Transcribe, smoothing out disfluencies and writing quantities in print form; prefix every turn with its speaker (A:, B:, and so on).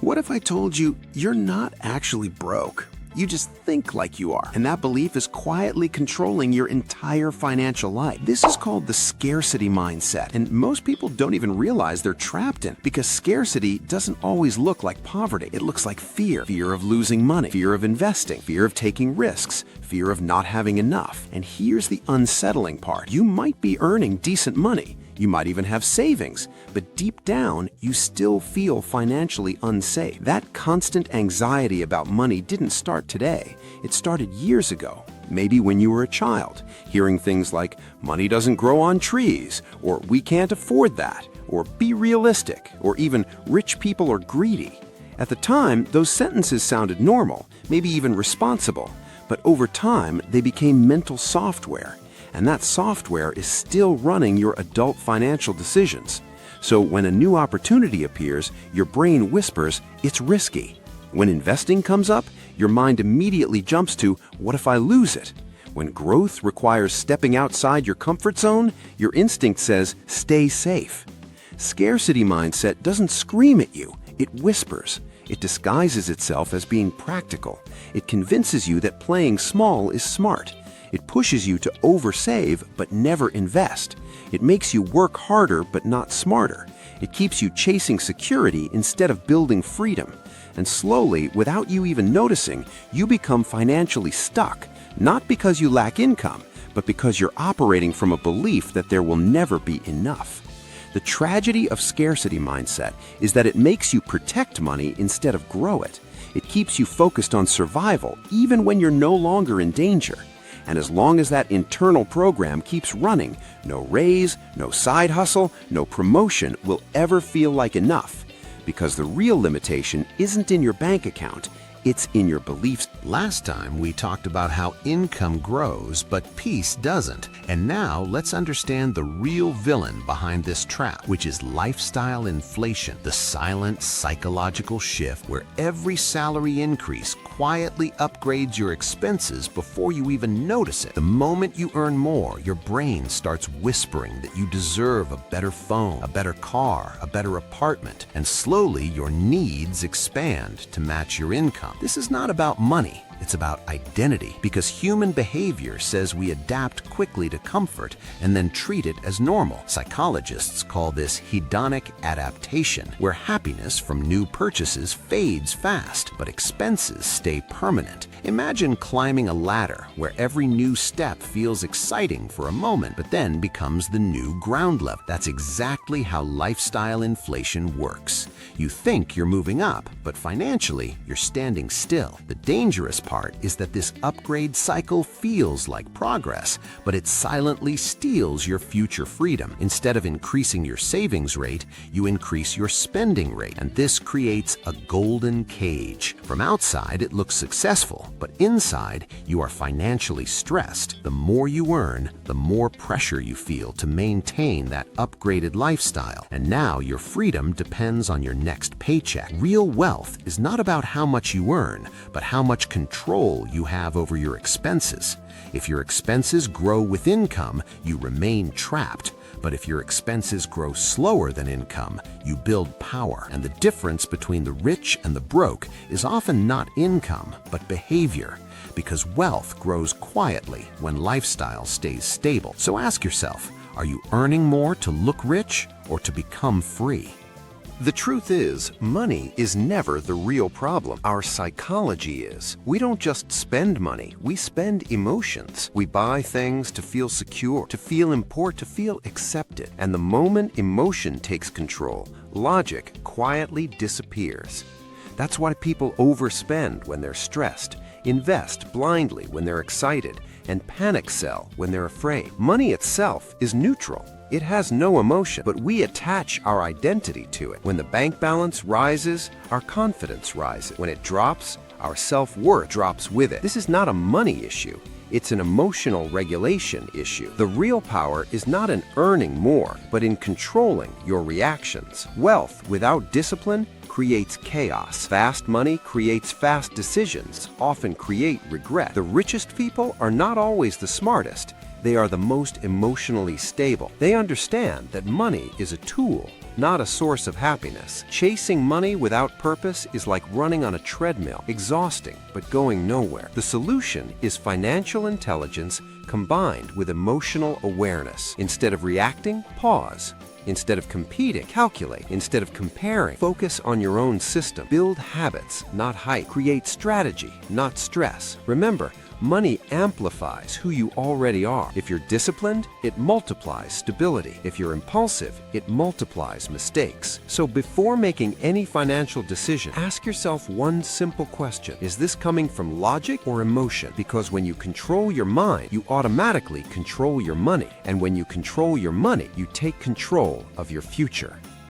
A: What if I told you you're not actually broke? You just think like you are, and that belief is quietly controlling your entire financial life. This is called the scarcity mindset, and most people don't even realize they're trapped in, because scarcity doesn't always look like poverty. It looks like fear. Fear of losing money, fear of investing, fear of taking risks, fear of not having enough. And here's the unsettling part. You might be earning decent money. You might even have savings, but deep down, you still feel financially unsafe. That constant anxiety about money didn't start today. It started years ago, maybe when you were a child, hearing things like, money doesn't grow on trees, or we can't afford that, or be realistic, or even rich people are greedy. At the time, those sentences sounded normal, maybe even responsible, but over time, they became mental software. And that software is still running your adult financial decisions. So when a new opportunity appears, your brain whispers, it's risky. When investing comes up, your mind immediately jumps to, what if I lose it? When growth requires stepping outside your comfort zone, your instinct says, stay safe. Scarcity mindset doesn't scream at you, it whispers. It disguises itself as being practical. It convinces you that playing small is smart. It pushes you to oversave but never invest. It makes you work harder but not smarter. It keeps you chasing security instead of building freedom. And slowly, without you even noticing, you become financially stuck, not because you lack income, but because you're operating from a belief that there will never be enough. The tragedy of scarcity mindset is that it makes you protect money instead of grow it. It keeps you focused on survival even when you're no longer in danger. And as long as that internal program keeps running, no raise, no side hustle, no promotion will ever feel like enough. Because the real limitation isn't in your bank account, it's in your beliefs.
B: Last time we talked about how income grows, but peace doesn't. And now let's understand the real villain behind this trap, which is lifestyle inflation, the silent psychological shift where every salary increase quietly upgrades your expenses before you even notice it. The moment you earn more, your brain starts whispering that you deserve a better phone, a better car, a better apartment, and slowly your needs expand to match your income. This is not about money. It's about identity, because human behavior says we adapt quickly to comfort and then treat it as normal. Psychologists call this hedonic adaptation, where happiness from new purchases fades fast, but expenses stay permanent. Imagine climbing a ladder where every new step feels exciting for a moment, but then becomes the new ground level. That's exactly how lifestyle inflation works. You think you're moving up, but financially, you're standing still. The dangerous part is that this upgrade cycle feels like progress, but it silently steals your future freedom. Instead of increasing your savings rate, you increase your spending rate, and this creates a golden cage. From outside, it looks successful, but inside, you are financially stressed. The more you earn, the more pressure you feel to maintain that upgraded lifestyle, and now your freedom depends on your next paycheck. Real wealth is not about how much you earn, but how much control you have over your expenses. If your expenses grow with income, you remain trapped. But if your expenses grow slower than income, you build power. And the difference between the rich and the broke is often not income, but behavior. Because wealth grows quietly when lifestyle stays stable. So ask yourself, are you earning more to look rich or to become free?
A: The truth is, money is never the real problem. Our psychology is. We don't just spend money, we spend emotions. We buy things to feel secure, to feel important, to feel accepted. And the moment emotion takes control, logic quietly disappears. That's why people overspend when they're stressed, invest blindly when they're excited, and panic sell when they're afraid. Money itself is neutral. It has no emotion, but we attach our identity to it. When the bank balance rises, our confidence rises. When it drops, our self-worth drops with it. This is not a money issue. It's an emotional regulation issue. The real power is not in earning more, but in controlling your reactions. Wealth without discipline creates chaos. Fast money creates fast decisions, often create regret. The richest people are not always the smartest. They are the most emotionally stable. They understand that money is a tool,
C: not a source of happiness. Chasing money without purpose is like running on a treadmill, exhausting but going nowhere. The solution is financial intelligence combined with emotional awareness. Instead of reacting, pause. Instead of competing, calculate. Instead of comparing, focus on your own system. Build habits, not hype. Create strategy, not stress. Remember, money amplifies who you already are. If you're disciplined, it multiplies stability. If you're impulsive, it multiplies mistakes. So before making any financial decision, ask yourself one simple question. Is this coming from logic or emotion? Because when you control your mind, you automatically control your money. And when you control your money, you take control of your future.